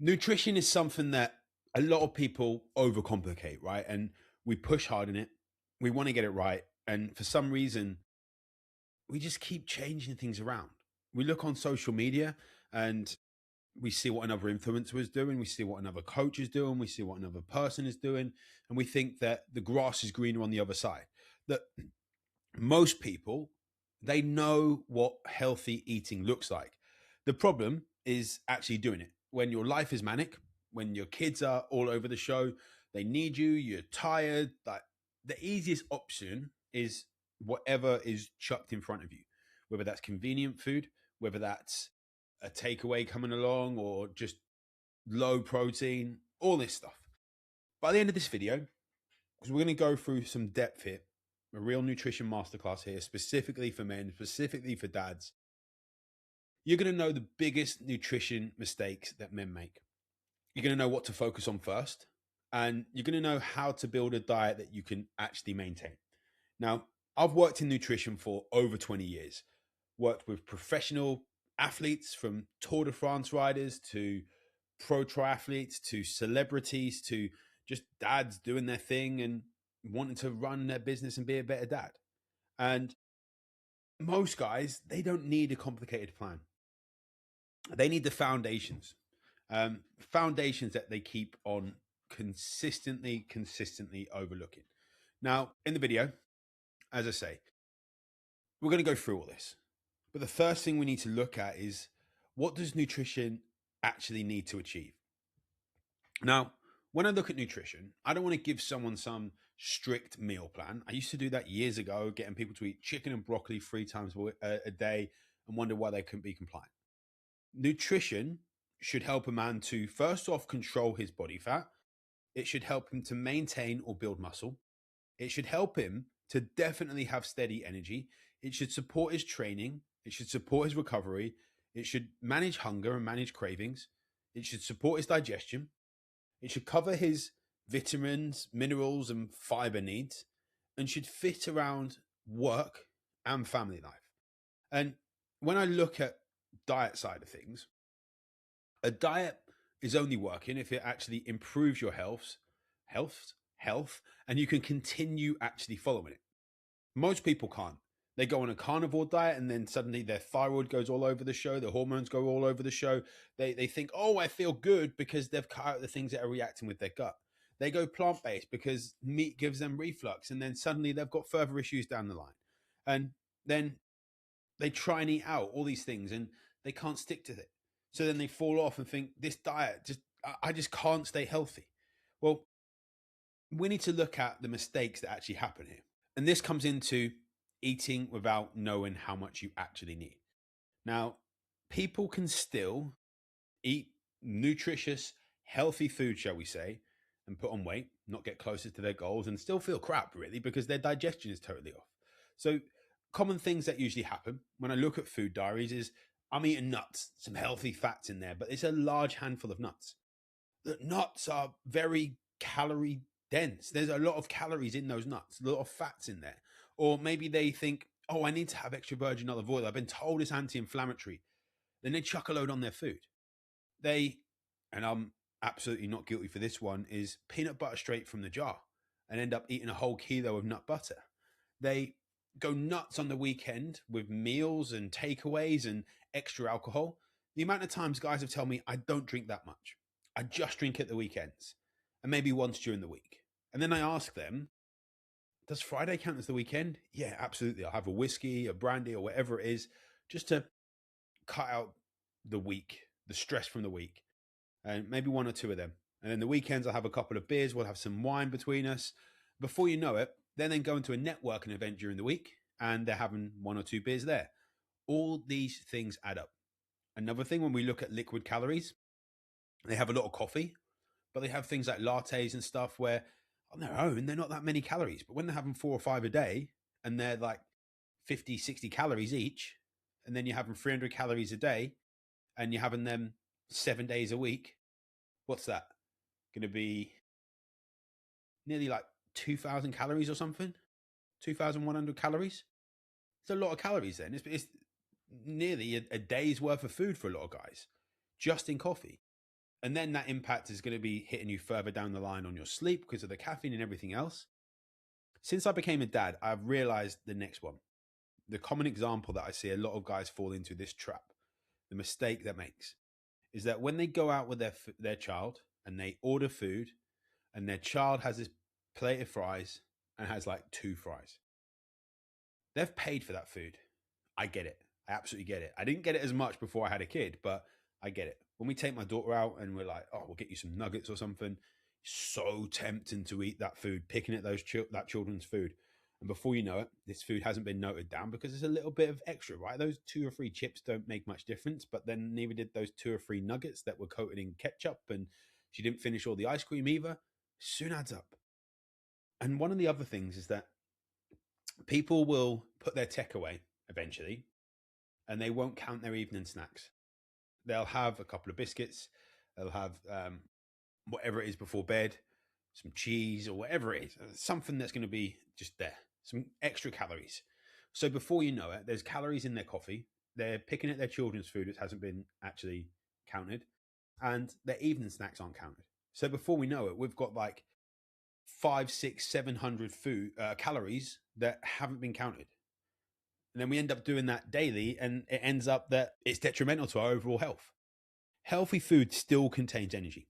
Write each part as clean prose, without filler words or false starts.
Nutrition is something that a lot of people overcomplicate, right? And we push hard in it. We want to get it right. And for some reason, we just keep changing things around. We look on social media and we see what another influencer is doing. We see what another coach is doing. We see what another person is doing. And we think that the grass is greener on the other side. That most people, they know what healthy eating looks like. The problem is actually doing it. When your life is manic, when your kids are all over the show, they need you, you're tired. Like, the easiest option is whatever is chucked in front of you, whether that's convenient food, whether that's a takeaway coming along, or just low protein, all this stuff. By the end of this video, because we're going to go through some depth here, a real nutrition masterclass here, specifically for men, specifically for dads, you're going to know the biggest nutrition mistakes that men make. You're going to know what to focus on first, and you're going to know how to build a diet that you can actually maintain. Now, I've worked in nutrition for over 20 years, worked with professional athletes, from Tour de France riders to pro triathletes to celebrities to just dads doing their thing and wanting to run their business and be a better dad. And most guys, they don't need a complicated plan. They need the foundations, foundations that they keep on consistently overlooking. Now, in the video, as I say, we're going to go through all this. But the first thing we need to look at is, what does nutrition actually need to achieve? Now, when I look at nutrition, I don't want to give someone some strict meal plan. I used to do that years ago, getting people to eat chicken and broccoli 3 times a day and wonder why they couldn't be compliant. Nutrition should help a man to, first off, control his body fat. It should help him to maintain or build muscle. It should help him to definitely have steady energy. It should support his training. It should support his recovery. It should manage hunger and manage cravings. It should support his digestion. It should cover his vitamins, minerals, and fiber needs, and should fit around work and family life. And when I look at diet side of things, a diet is only working if it actually improves your health, and you can continue actually following it. Most people can't. They go on a carnivore diet and then suddenly their thyroid goes all over the show. The hormones go all over the show. They think, oh, I feel good because they've cut out the things that are reacting with their gut. They go plant-based because meat gives them reflux. And then suddenly they've got further issues down the line. And then they try and eat out all these things and they can't stick to it. So then they fall off and think, this diet, I just can't stay healthy. Well, we need to look at the mistakes that actually happen here. And this comes into eating without knowing how much you actually need. Now, people can still eat nutritious, healthy food, shall we say, and put on weight, not get closer to their goals, and still feel crap, really, because their digestion is totally off. So common things that usually happen when I look at food diaries is, I'm eating nuts, some healthy fats in there, but it's a large handful of nuts. The nuts are very calorie dense. There's a lot of calories in those nuts, a lot of fats in there. Or maybe they think, oh, I need to have extra virgin olive oil. I've been told it's anti-inflammatory. Then they chuck a load on their food. And I'm absolutely not guilty for this one, is peanut butter straight from the jar and end up eating a whole kilo of nut butter. They go nuts on the weekend with meals and takeaways and extra alcohol. The amount of times guys have told me, I don't drink that much. I just drink at the weekends and maybe once during the week. And then I ask them, does Friday count as the weekend? Yeah, absolutely. I'll have a whiskey, a brandy, or whatever it is, just to cut out the week, the stress from the week, and maybe one or two of them. And then the weekends, I'll have a couple of beers. We'll have some wine between us. Before you know it, they're then going to a networking event during the week, and they're having one or two beers there. All these things add up. Another thing, when we look at liquid calories, they have a lot of coffee, but they have things like lattes and stuff where on their own, they're not that many calories. But when they're having 4 or 5 a day and they're like 50, 60 calories each, and then you're having 300 calories a day and you're having them 7 days a week, what's that? Going to be nearly like 2,000 calories or something? 2,100 calories? It's a lot of calories then. It's nearly a day's worth of food for a lot of guys, just in coffee. And then that impact is going to be hitting you further down the line on your sleep because of the caffeine and everything else. Since I became a dad, I've realized the next one. The common example that I see a lot of guys fall into this trap, the mistake that makes, is that when they go out with their child and they order food and their child has this plate of fries and has like 2 fries, they've paid for that food. I get it. I absolutely get it. I didn't get it as much before I had a kid, but I get it. When we take my daughter out and we're like, oh, we'll get you some nuggets or something, so tempting to eat that food, picking at that children's food. And before you know it, this food hasn't been noted down because there's a little bit of extra, right? Those 2 or 3 chips don't make much difference, but then neither did those 2 or 3 nuggets that were coated in ketchup, and she didn't finish all the ice cream either. Soon adds up. And one of the other things is that people will put their tech away eventually and they won't count their evening snacks. They'll have a couple of biscuits, they'll have whatever it is before bed, some cheese or whatever it is, something that's going to be just there, some extra calories. So before you know it, there's calories in their coffee. They're picking at their children's food, which hasn't been actually counted, and their evening snacks aren't counted. So before we know it, we've got like 500, 600, 700 calories that haven't been counted. And then we end up doing that daily, and it ends up that it's detrimental to our overall health. Healthy food still contains energy.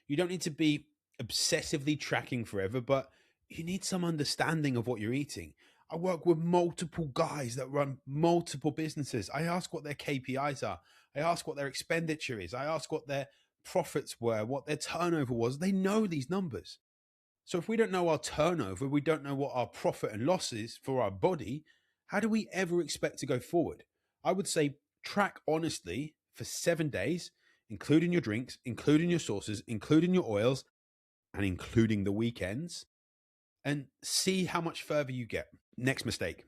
You don't need to be obsessively tracking forever, but you need some understanding of what you're eating. I work with multiple guys that run multiple businesses. I ask what their KPIs are. I ask what their expenditure is. I ask what their profits were, what their turnover was. They know these numbers. So if we don't know our turnover, we don't know what our profit and loss is for our body, how do we ever expect to go forward? I would say track honestly for 7 days, including your drinks, including your sauces, including your oils, and including the weekends, and see how much further you get. Next mistake,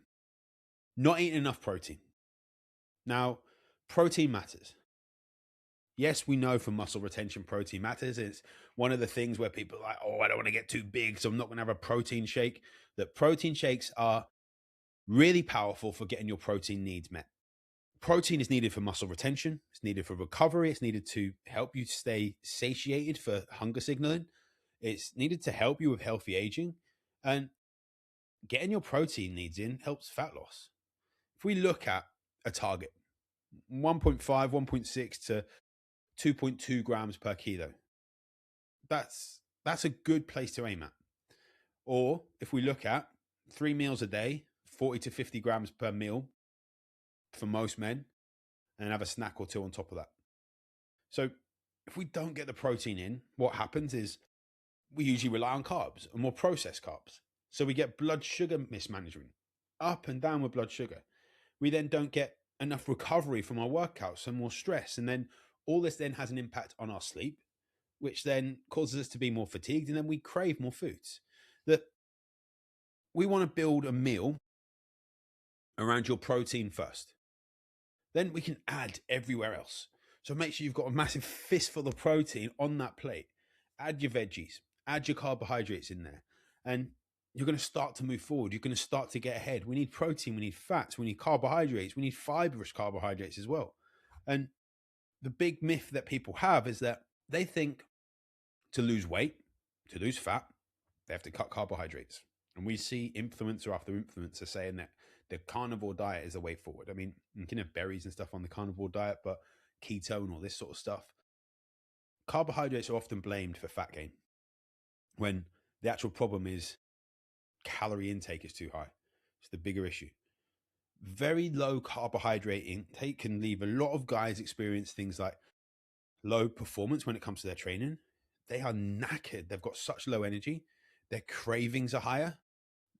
not eating enough protein. Now, protein matters. Yes, we know for muscle retention, protein matters. It's one of the things where people are like, oh, I don't want to get too big, so I'm not going to have a protein shake. That protein shakes are really powerful for getting your protein needs met. Protein is needed for muscle retention. It's needed for recovery. It's needed to help you stay satiated for hunger signaling. It's needed to help you with healthy aging. And getting your protein needs in helps fat loss. If we look at a target, 1.5, 1.6 to 2.2 grams per kilo, that's a good place to aim at. Or if we look at 3 meals a day, 40 to 50 grams per meal for most men, and have a snack or 2 on top of that. So if we don't get the protein in, what happens is we usually rely on carbs and more processed carbs. So we get blood sugar mismanagement, up and down with blood sugar. We then don't get enough recovery from our workouts and more stress. And then all this then has an impact on our sleep, which then causes us to be more fatigued. And then we crave more foods. That we want to build a meal around your protein first. Then we can add everywhere else. So make sure you've got a massive fistful of protein on that plate. Add your veggies, add your carbohydrates in there. And you're going to start to move forward. You're going to start to get ahead. We need protein, we need fats, we need carbohydrates, we need fibrous carbohydrates as well. And the big myth that people have is that they think to lose weight, to lose fat, they have to cut carbohydrates. And we see influencer after influencer saying that the carnivore diet is the way forward. I mean, you can have berries and stuff on the carnivore diet, but ketone or this sort of stuff. Carbohydrates are often blamed for fat gain when the actual problem is calorie intake is too high. It's the bigger issue. Very low carbohydrate intake can leave a lot of guys experience things like low performance when it comes to their training. They are knackered. They've got such low energy. Their cravings are higher.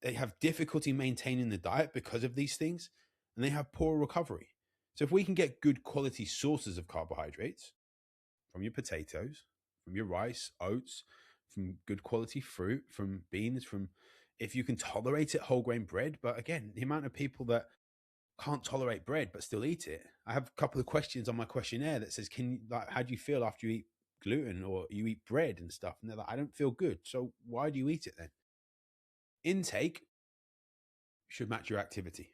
They have difficulty maintaining the diet because of these things, and they have poor recovery. So if we can get good quality sources of carbohydrates from your potatoes, from your rice, oats, from good quality fruit, from beans, from, if you can tolerate it, whole grain bread. But again, the amount of people that can't tolerate bread but still eat it. I have a couple of questions on my questionnaire that says, how do you feel after you eat gluten or you eat bread and stuff? And they're like, I don't feel good. So why do you eat it then? Intake should match your activity.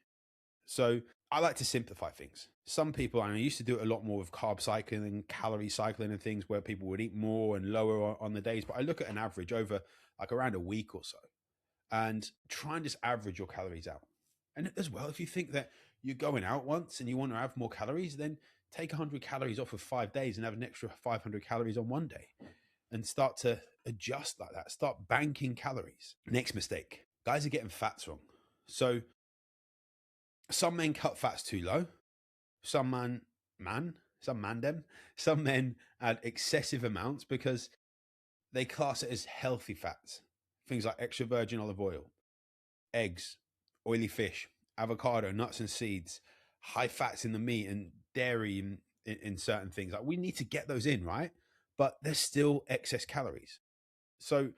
So I like to simplify things. Some people, and I used to do it a lot more with carb cycling and calorie cycling and things where people would eat more and lower on the days. But I look at an average over like around a week or so and try and just average your calories out. And as well, if you think that you're going out once and you want to have more calories, then take 100 calories off of 5 days and have an extra 500 calories on one day and start to adjust like that. Start banking calories. Next mistake, guys are getting fats wrong. So some men cut fats too low. Some men add excessive amounts because they class it as healthy fats. Things like extra virgin olive oil, eggs, oily fish, avocado, nuts and seeds, high fats in the meat and dairy in certain things. Like we need to get those in, right? But there's still excess calories. So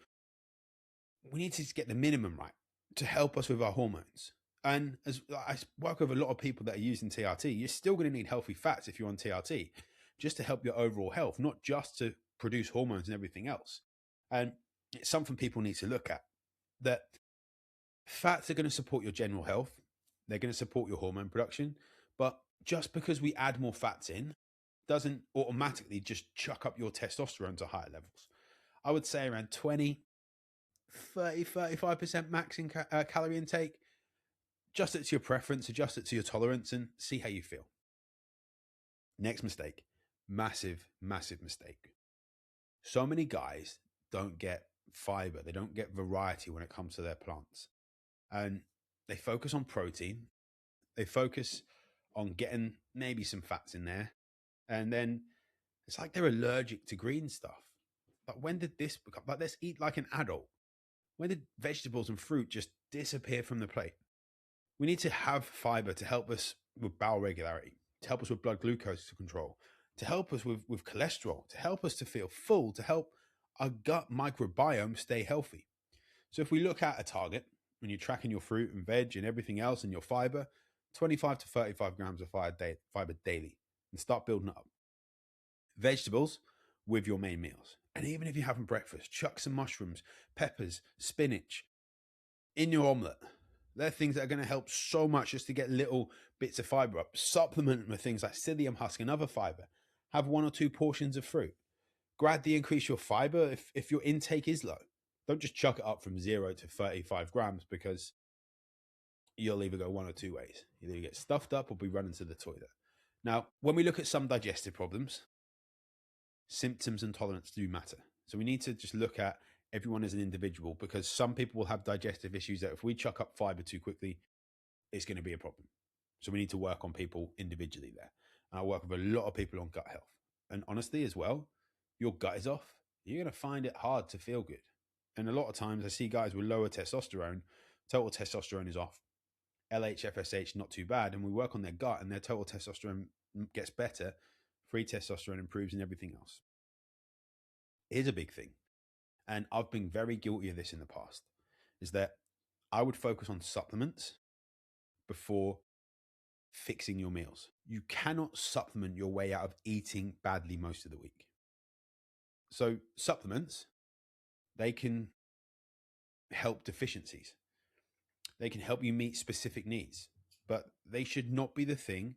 we need to get the minimum right to help us with our hormones. And as I work with a lot of people that are using TRT, you're still going to need healthy fats if you're on TRT, just to help your overall health, not just to produce hormones and everything else. And it's something people need to look at, that fats are going to support your general health. They're going to support your hormone production. But just because we add more fats in doesn't automatically just chuck up your testosterone to higher levels. I would say around 20, 30, 35% max in calorie intake. Adjust it to your preference, adjust it to your tolerance, and see how you feel. Next mistake, massive mistake. So many guys don't get fiber. They don't get variety when it comes to their plants. And they focus on protein. They focus on getting maybe some fats in there. And then it's like they're allergic to green stuff. But when did this become, like, let's eat like an adult. When did vegetables and fruit just disappear from the plate? We need to have fiber to help us with bowel regularity, to help us with blood glucose control, to help us with cholesterol, to help us to feel full, to help our gut microbiome stay healthy. So if we look at a target, when you're tracking your fruit and veg and everything else and your fiber, 25 to 35 grams of fiber daily, and start building it up. Vegetables with your main meals. And even if you're having breakfast, chuck some mushrooms, peppers, spinach in your omelette. They're things that are going to help so much just to get little bits of fiber up. Supplement with things like psyllium husk and other fiber. Have 1 or 2 portions of fruit. Gradually increase your fiber if your intake is low. Don't just chuck it up from 0 to 35 grams, because you'll either go one or two ways. Either you get stuffed up or be running to the toilet. Now, when we look at some digestive problems, symptoms and tolerance do matter. So we need to just look at everyone as an individual, because some people will have digestive issues that if we chuck up fiber too quickly, it's going to be a problem. So we need to work on people individually there. And I work with a lot of people on gut health. And honestly, as well, your gut is off, you're going to find it hard to feel good. And a lot of times I see guys with lower testosterone, total testosterone is off. LH, FSH, not too bad. And we work on their gut and their total testosterone gets better. Free testosterone improves and everything else. Here's a big thing. And I've been very guilty of this in the past, is that I would focus on supplements before fixing your meals. You cannot supplement your way out of eating badly most of the week. So supplements, they can help deficiencies. They can help you meet specific needs, but they should not be the thing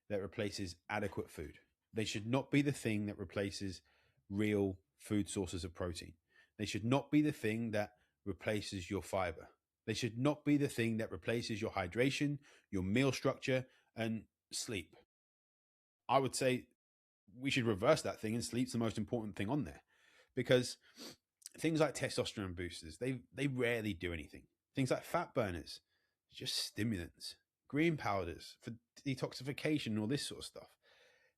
that replaces adequate food. They should not be the thing that replaces real food sources of protein. They should not be the thing that replaces your fiber. They should not be the thing that replaces your hydration, your meal structure, and sleep. I would say we should reverse that thing, and sleep's the most important thing on there, because things like testosterone boosters, they rarely do anything. Things like fat burners, just stimulants, green powders for detoxification and all this sort of stuff.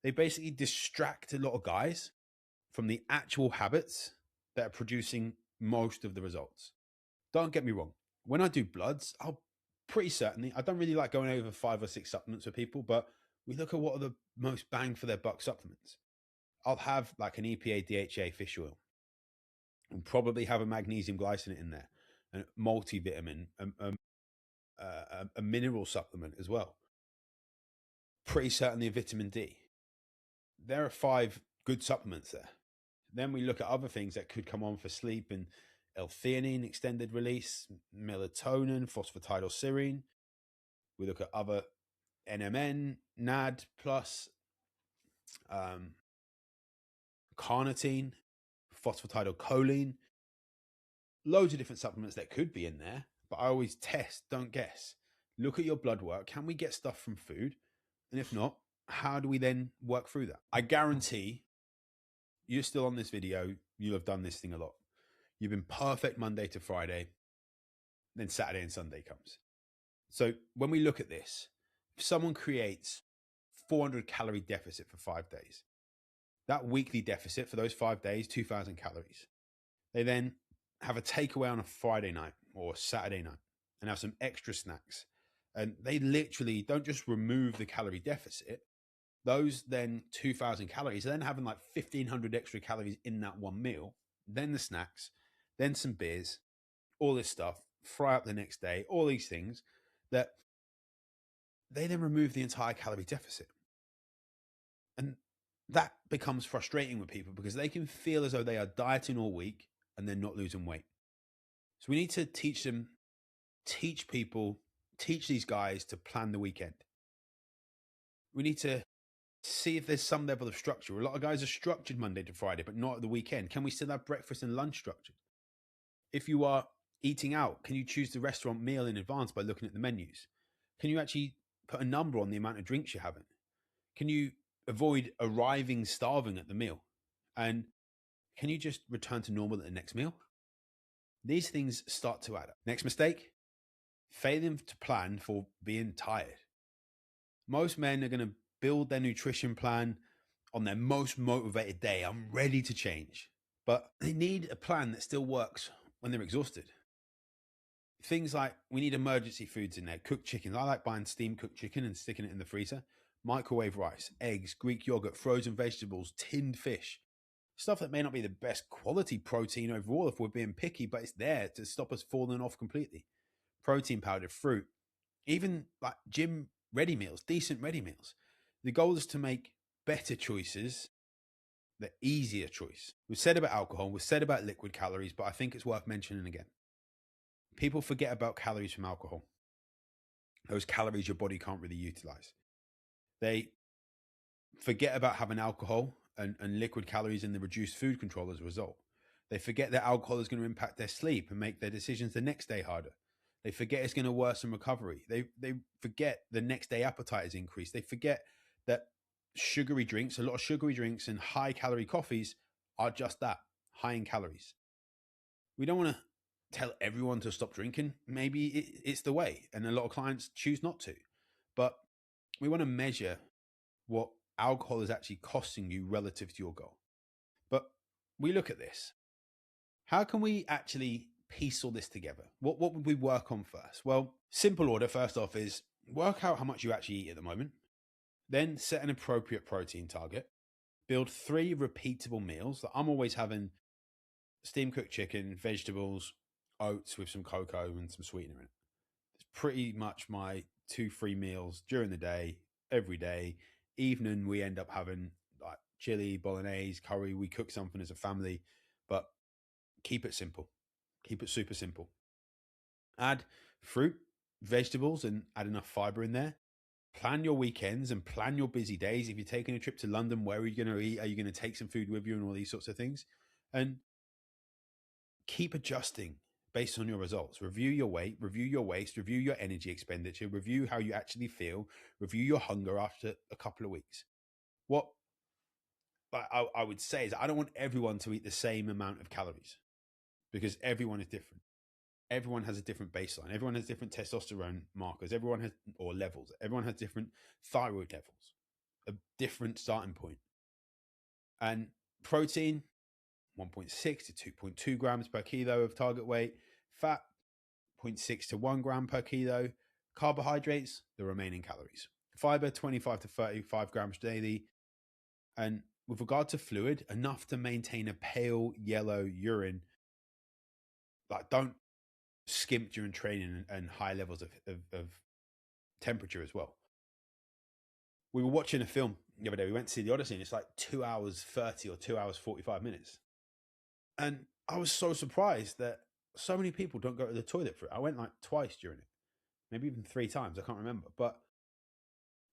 They basically distract a lot of guys from the actual habits that are producing most of the results. Don't get me wrong. When I do bloods, I'll pretty certainly, I don't really like going over 5 or 6 supplements with people, but we look at what are the most bang for their buck supplements. I'll have like an EPA DHA fish oil and probably have a magnesium glycinate in there, and multivitamin, a mineral supplement as well. Pretty certainly a vitamin D. There are 5 good supplements there. Then we look at other things that could come on for sleep, and L-theanine extended release, melatonin, phosphatidylserine. We look at other NMN, NAD plus, um, carnitine, phosphatidylcholine, loads of different supplements that could be in there. But I always test, don't guess. Look at your blood work. Can we get stuff from food? And if not, how do we then work through that? I guarantee you're still on this video. You'll have done this thing a lot. You've been perfect Monday to Friday. Then Saturday and Sunday comes. So when we look at this, if someone creates 400 calorie deficit for 5 days, that weekly deficit for those 5 days, 2,000 calories. They then have a takeaway on a Friday night or Saturday night and have some extra snacks. And they literally don't just remove the calorie deficit. Those then 2,000 calories, then having like 1,500 extra calories in that one meal, then the snacks, then some beers, all this stuff, fry up the next day, all these things that they then remove the entire calorie deficit. And that becomes frustrating with people because they can feel as though they are dieting all week and they're not losing weight. So we need to teach them, teach people, teach these guys to plan the weekend. We need to see if there's some level of structure. A lot of guys are structured Monday to Friday, but not at the weekend. Can we still have breakfast and lunch structured? If you are eating out, can you choose the restaurant meal in advance by looking at the menus? Can you actually put a number on the amount of drinks you're having? Can you avoid arriving starving at the meal? And can you just return to normal at the next meal? These things start to add up. Next mistake, failing to plan for being tired. Most men are going to build their nutrition plan on their most motivated day. I'm ready to change. But they need a plan that still works when they're exhausted. Things like we need emergency foods in there, cooked chickens. I like buying steamed cooked chicken and sticking it in the freezer. Microwave rice, eggs, Greek yogurt, frozen vegetables, tinned fish. Stuff that may not be the best quality protein overall if we're being picky, but it's there to stop us falling off completely. Protein powder, fruit, even like gym ready meals, decent ready meals. The goal is to make better choices, the easier choice. We've said about alcohol, we've said about liquid calories, but I think it's worth mentioning again. People forget about calories from alcohol. Those calories your body can't really utilize. They forget about having alcohol and liquid calories in the reduced food control as a result. They forget that alcohol is going to impact their sleep and make their decisions the next day harder. They forget it's going to worsen recovery. They forget the next day appetite is increased. They forget that sugary drinks, a lot of sugary drinks and high calorie coffees are just that, high in calories. We don't want to tell everyone to stop drinking. Maybe it's the way, and a lot of clients choose not to. But we want to measure what alcohol is actually costing you relative to your goal. But we look at this. How can we actually piece all this together? What would we work on first? Well, simple order first off is work out how much you actually eat at the moment. Then set an appropriate protein target. Build 3 repeatable meals. I'm always having steam cooked chicken, vegetables, oats with some cocoa and some sweetener in it. It's pretty much my 2-3 meals during the day, every day. Evening, we end up having like chili, bolognese, curry. We cook something as a family, but keep it simple. Keep it super simple. Add fruit, vegetables, and add enough fiber in there. Plan your weekends and plan your busy days. If you're taking a trip to London, where are you going to eat? Are you going to take some food with you and all these sorts of things? And keep adjusting based on your results. Review your weight, review your waist, review your energy expenditure, review how you actually feel, review your hunger after a couple of weeks. What I would say is I don't want everyone to eat the same amount of calories because everyone is different. Everyone has a different baseline. Everyone has different testosterone markers. Everyone has, or levels. Everyone has different thyroid levels, a different starting point. And protein, 1.6 to 2.2 grams per kilo of target weight. Fat, 0.6 to 1 gram per kilo. Carbohydrates, the remaining calories. Fiber, 25 to 35 grams daily. And with regard to fluid, enough to maintain a pale yellow urine. Like, don't skimp during training and high levels of temperature as well. We were watching a film the other day. We went to see The Odyssey, and it's like 2 hours 30 or 2 hours 45 minutes. And I was so surprised that so many people don't go to the toilet for it. I went like twice during it, maybe even 3 times. I can't remember. But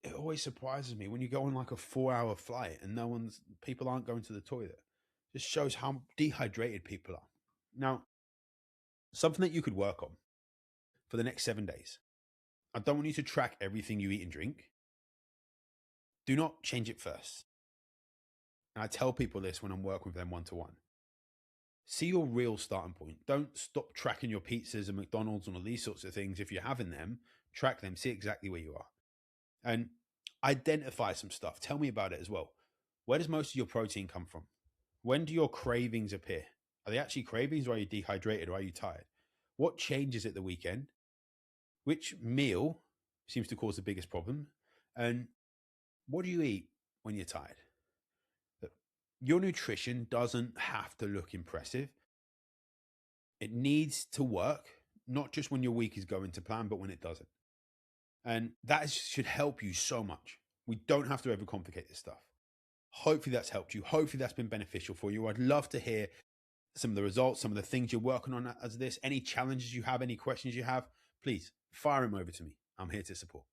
it always surprises me when you go on like a 4-hour flight and people aren't going to the toilet. Just shows how dehydrated people are. Now, something that you could work on for the next 7 days. I don't want you to track everything you eat and drink. Do not change it first. And I tell people this when I'm working with them one-to-one. See your real starting point. Don't stop tracking your pizzas and McDonald's and all these sorts of things. If you're having them, track them, see exactly where you are. And identify some stuff. Tell me about it as well. Where does most of your protein come from? When do your cravings appear? Are they actually cravings, or are you dehydrated, or are you tired? What changes at the weekend? Which meal seems to cause the biggest problem? And what do you eat when you're tired? Your nutrition doesn't have to look impressive. It needs to work, not just when your week is going to plan, but when it doesn't. And that should help you so much. We don't have to overcomplicate this stuff. Hopefully that's helped you. Hopefully that's been beneficial for you. I'd love to hear some of the results, some of the things you're working on as this, any challenges you have, any questions you have, please fire them over to me. I'm here to support.